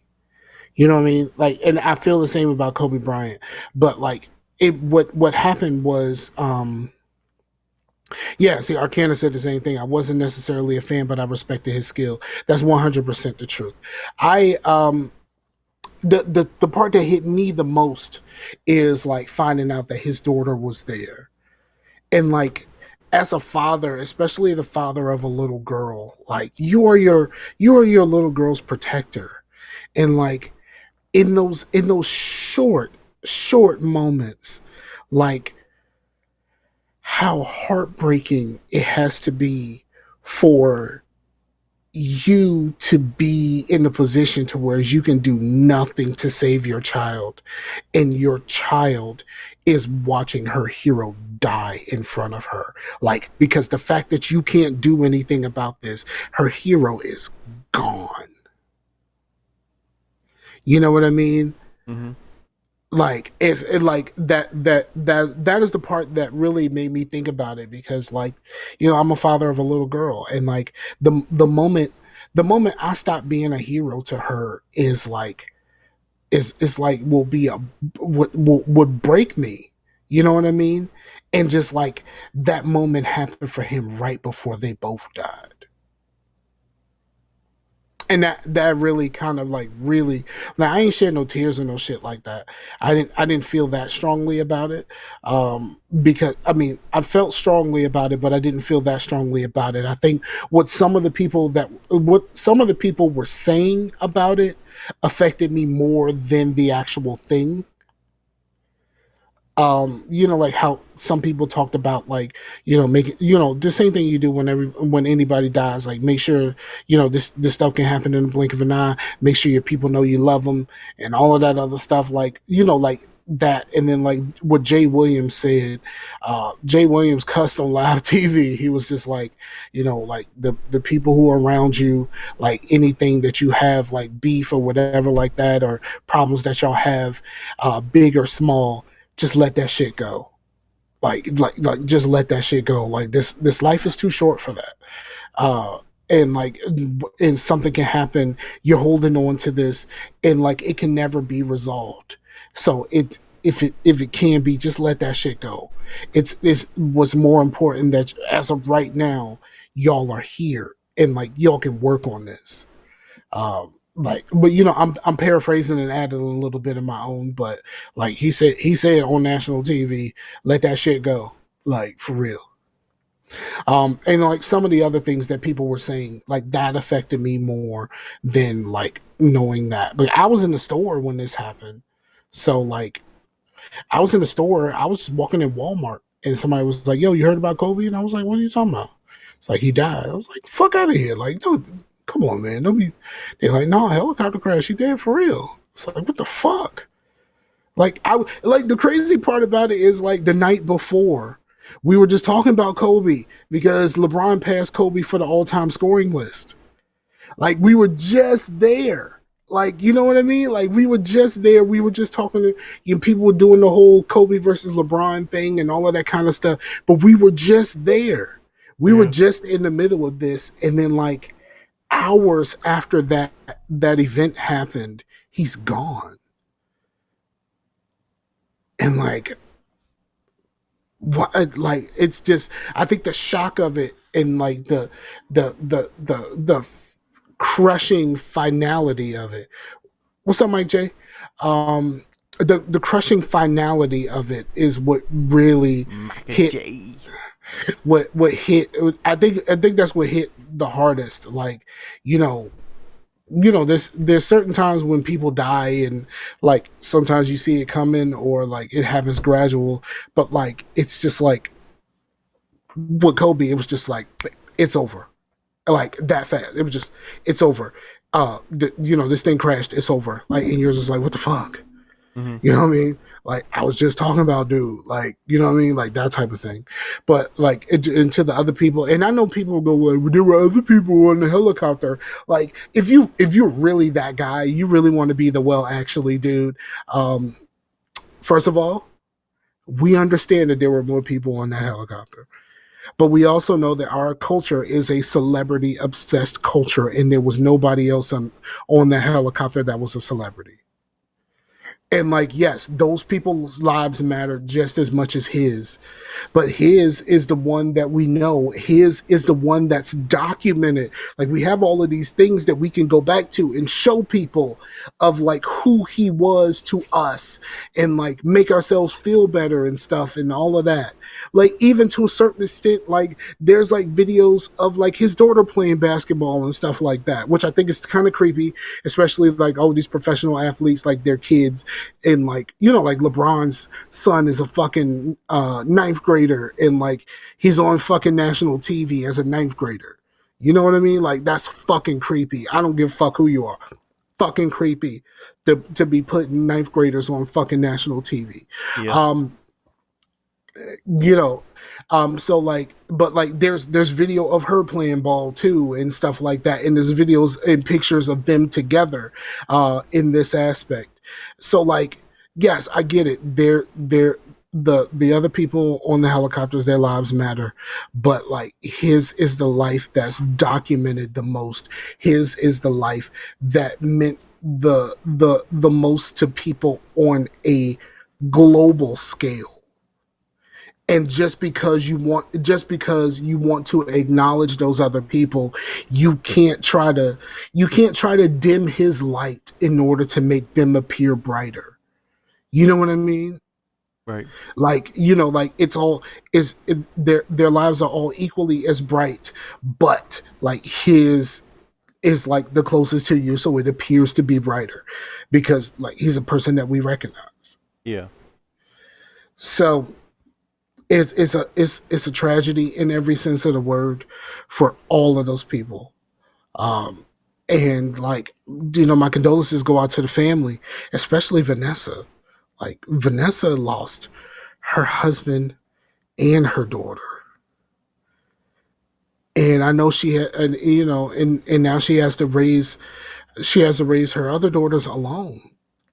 You know what I mean? Like, and I feel the same about Kobe Bryant. But like, what happened was, yeah. See, Arcana said the same thing. I wasn't necessarily a fan, but I respected his skill. That's 100% the truth. I the part that hit me the most is like finding out that his daughter was there, and like, as a father, especially the father of a little girl, like, you are your little girl's protector, and like, in those short moments, like, how heartbreaking it has to be for you to be in a position to where you can do nothing to save your child, and your child is watching her hero die in front of her. Like, because the fact that you can't do anything about this, her hero is gone. You know what I mean? Mm-hmm. Like, like that is the part that really made me think about it, because like, I'm a father of a little girl, and like, the moment I stop being a hero to her is like, is like, will be a would break me. You know what I mean? And just like, that moment happened for him right before they both died. And that really kind of like, really, now I ain't shed no tears or no shit like that. I didn't feel that strongly about it, because I mean, I felt strongly about it, but I didn't feel that strongly about it. I think what some of the people were saying about it affected me more than the actual thing. Like how some people talked about, like, making, the same thing you do when anybody dies, like, make sure, this stuff can happen in the blink of an eye, make sure your people know you love them, and all of that other stuff, like, like that. And then, like, what Jay Williams said, Jay Williams cussed on live TV. He was just like, like, the people who are around you, like, anything that you have, like, beef or whatever like that, or problems that y'all have, big or small, just let that shit go. Like, just let that shit go. Like, this life is too short for that. Uh, and like, and something can happen. You're holding on to this, and like, it can never be resolved. So if it can be, just let that shit go. It's what's more important, that as of right now, y'all are here, and like, y'all can work on this. Like, but I'm paraphrasing and adding a little bit of my own, but like, he said on national TV, let that shit go, like, for real. And like, some of the other things that people were saying, like, that affected me more than like knowing that. But I was in the store when this happened, so like, I was in the store, I was walking in Walmart, and somebody was like, "Yo, you heard about Kobe?" And I was like, "What are you talking about?" It's like, he died. I was like, "Fuck out of here!" Like, no, come on, man. Don't be. They're like, "No, helicopter crash. He dead for real." It's like, what the fuck? Like, like, the crazy part about it is, like, the night before, we were just talking about Kobe because LeBron passed Kobe for the all-time scoring list. Like, we were just there. Like, you know what I mean? Like, we were just there. We were just talking to, people were doing the whole Kobe versus LeBron thing and all of that kind of stuff. But we were just there. We were just in the middle of this. And then, like, hours after that event happened, he's gone. And like, what? Like, it's just, I think the shock of it, and like the crushing finality of it. What's up, Mike J? The crushing finality of it is what really hit. J. What hit? I think that's what hit the hardest. Like, there's certain times when people die, and like, sometimes you see it coming, or like, it happens gradual, but like, it's just like, with Kobe, it was just like, it's over, like, that fast. It was just, it's over. This thing crashed, it's over. Like, and yours was like, what the fuck? Mm-hmm. You know what I mean? Like, I was just talking about, dude. Like, you know what I mean? Like, that type of thing. But, like, and to the other people, and I know people go, like, well, there were other people on the helicopter. Like, if you're really that guy, you really want to be the well, actually, dude. First of all, we understand that there were more people on that helicopter. But we also know that our culture is a celebrity obsessed culture, and there was nobody else on that helicopter that was a celebrity. And like, yes, those people's lives matter just as much as his, but his is the one that we know. His is the one that's documented. Like, we have all of these things that we can go back to and show people of like who he was to us, and like make ourselves feel better and stuff and all of that. Like, even to a certain extent, like there's like videos of like his daughter playing basketball and stuff like that, which I think is kind of creepy, especially like all these professional athletes, like their kids. And like, you know, like LeBron's son is a fucking ninth grader, and like he's on fucking national TV as a ninth grader. You know what I mean? Like, that's fucking creepy. I don't give a fuck who you are. Fucking creepy to be putting ninth graders on fucking national TV. Yeah. You know, so like, but like there's video of her playing ball too and stuff like that, and there's videos and pictures of them together in this aspect. So like, yes, I get it. The other people on the helicopters, their lives matter, but like his is the life that's documented the most. His is the life that meant the most to people on a global scale. And just because you want to acknowledge those other people, you can't try to dim his light in order to make them appear brighter. You know what I mean? Right. Like, you know, like their lives are all equally as bright, but like his is like the closest to you, so it appears to be brighter because like he's a person that we recognize. Yeah. So it's a tragedy in every sense of the word for all of those people. And like, you know, my condolences go out to the family, especially Vanessa. Like, Vanessa lost her husband and her daughter. And I know she had, and you know, and now she has to raise her other daughters alone.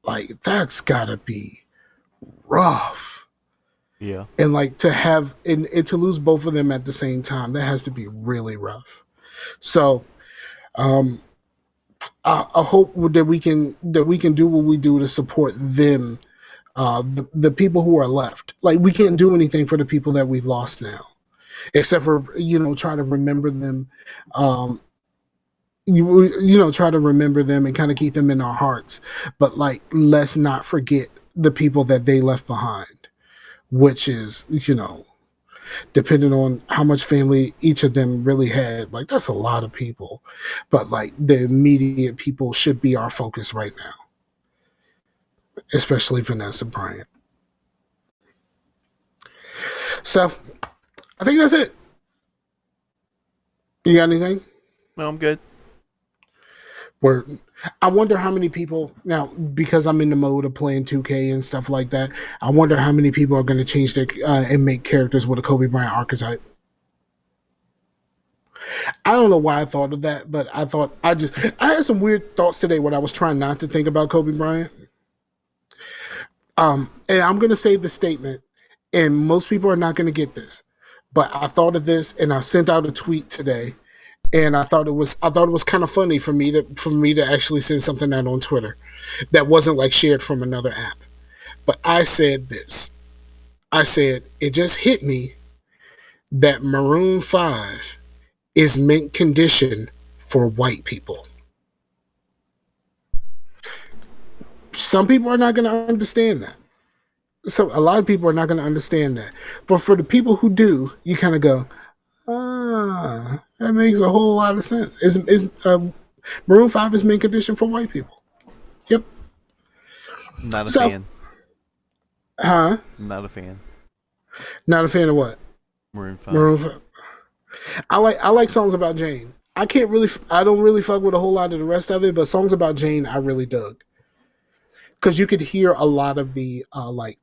Like, that's gotta be rough. Yeah. And like to have and to lose both of them at the same time, that has to be really rough. So I hope that we can do what we do to support them, the people who are left. Like, we can't do anything for the people that we've lost now, except for, you know, try to remember them. You know, try to remember them and kind of keep them in our hearts. But like, let's not forget the people that they left behind, which is, you know, depending on how much family each of them really had, like, that's a lot of people. But like, the immediate people should be our focus right now, especially Vanessa Bryant. So I think that's it. You got anything? No, I'm good. I wonder how many people now, because I'm in the mode of playing 2K and stuff like that. I wonder how many people are going to change their and make characters with a Kobe Bryant archetype. I don't know why I thought of that, but I had some weird thoughts today when I was trying not to think about Kobe Bryant. And I'm going to say the statement, and most people are not going to get this, but I thought of this, and I sent out a tweet today. And I thought it was kind of funny for me to actually send something out on Twitter that wasn't like shared from another app. But I said this. I said, it just hit me that Maroon 5 is mint condition for white people. Some people are not going to understand that. So a lot of people are not going to understand that. But for the people who do, you kind of go, that makes a whole lot of sense. Maroon 5 is mint condition for white people. Yep. Not a fan. Huh? Not a fan. Not a fan of what? Maroon 5. Maroon 5. I like songs about Jane. I don't really fuck with a whole lot of the rest of it, but songs about Jane I really dug. because you could hear a lot of the like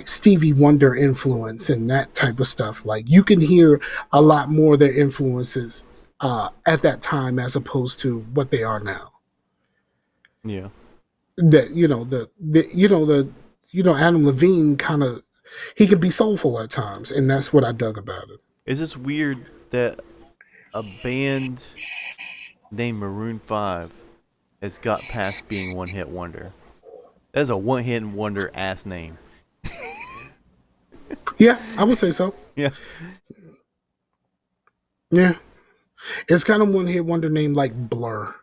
Stevie Wonder influence and that type of stuff. Like you can hear a lot more of their influences at that time as opposed to what they are now. Yeah. That Adam Levine kind of, he could be soulful at times, and that's what I dug about it. Is this weird that a band named Maroon 5 has got past being one hit wonder? That's a one hit wonder ass name. Yeah, I would say so. Yeah. Yeah. It's kind of one hit wonder name like Blur.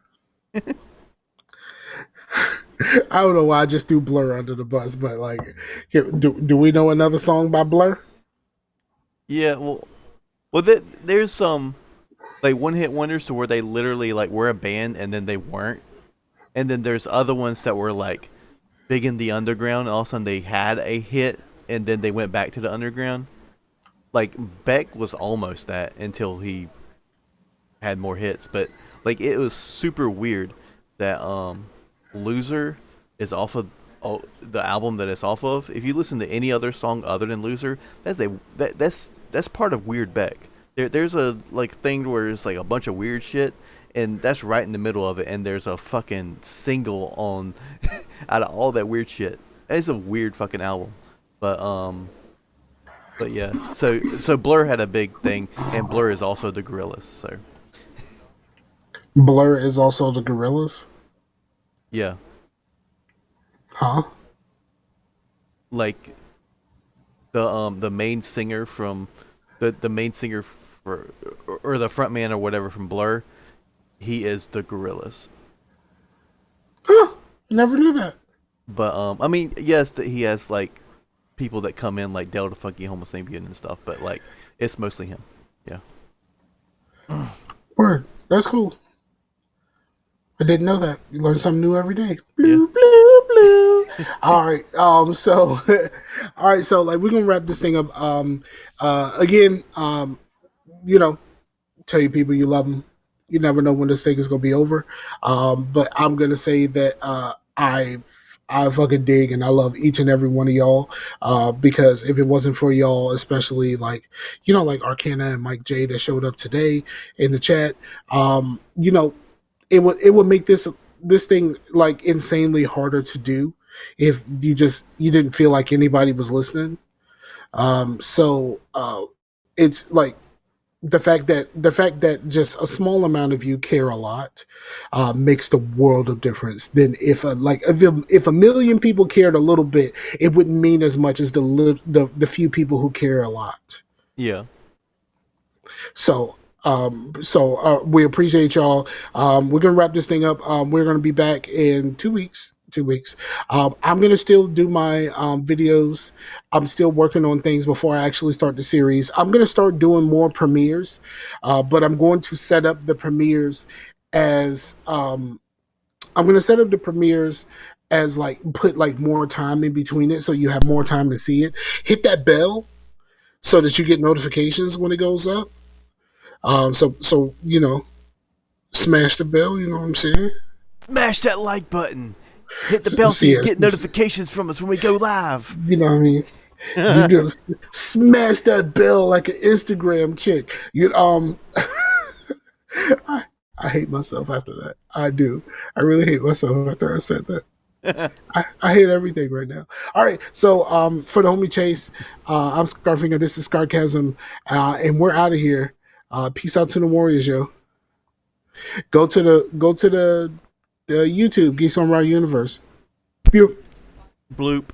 I don't know why I just threw Blur under the bus, but like, do we know another song by Blur? Yeah, well, there's some like one hit wonders to where they literally like were a band and then they weren't, and then there's other ones that were like big in the underground and all of a sudden they had a hit and then they went back to the underground. Like Beck was almost that until he had more hits, but like it was super weird that Loser is off of the album that it's off of. If you listen to any other song other than Loser, that's part of Weird Beck. There's a like thing where it's like a bunch of weird shit, and that's right in the middle of it. And there's a fucking single on out of all that weird shit. It's a weird fucking album, but yeah. So Blur had a big thing, and Blur is also the Gorillaz. So Blur is also the Gorillaz. yeah. Huh? Like the main singer from the main singer for or the front man or whatever from Blur, he is the Gorillaz. Huh, never knew that. But I mean, yes, that he has like people that come in like Delta Funky Homo Sapien and stuff, but like it's mostly him. Yeah. Word. That's cool. I didn't know that. You learn something new every day. Yeah. Blue, blue, blue. All right. So, all right. So, like, we're gonna wrap this thing up. Again, tell your people you love them. You never know when this thing is gonna be over. But I'm gonna say that I fucking dig and I love each and every one of y'all. Because if it wasn't for y'all, especially like Arcana and Mike J that showed up today in the chat, it would make this thing like insanely harder to do if you didn't feel like anybody was listening. So it's like the fact that just a small amount of you care a lot makes the world of difference. Then if a million people cared a little bit, it wouldn't mean as much as the few people who care a lot. Yeah. So we appreciate y'all. We're gonna wrap this thing up. We're gonna be back in 2 weeks. 2 weeks. I'm gonna still do my videos. I'm still working on things before I actually start the series. I'm gonna start doing more premieres, but I'm going to set up the premieres as like put like more time in between it, so you have more time to see it. Hit that bell so that you get notifications when it goes up. So smash the bell. You know what I'm saying? Smash that like button. Hit the bell so you get notifications from us when we go live. You know what I mean? You smash that bell like an Instagram chick. I hate myself after that. I do. I really hate myself after I said that. I hate everything right now. All right, so for the homie Chase, I'm Scarfinger. This is Scarcasm, and we're out of here. Peace out to the Warriors, yo. Go to the YouTube, Geeks on Raw Universe. Bloop.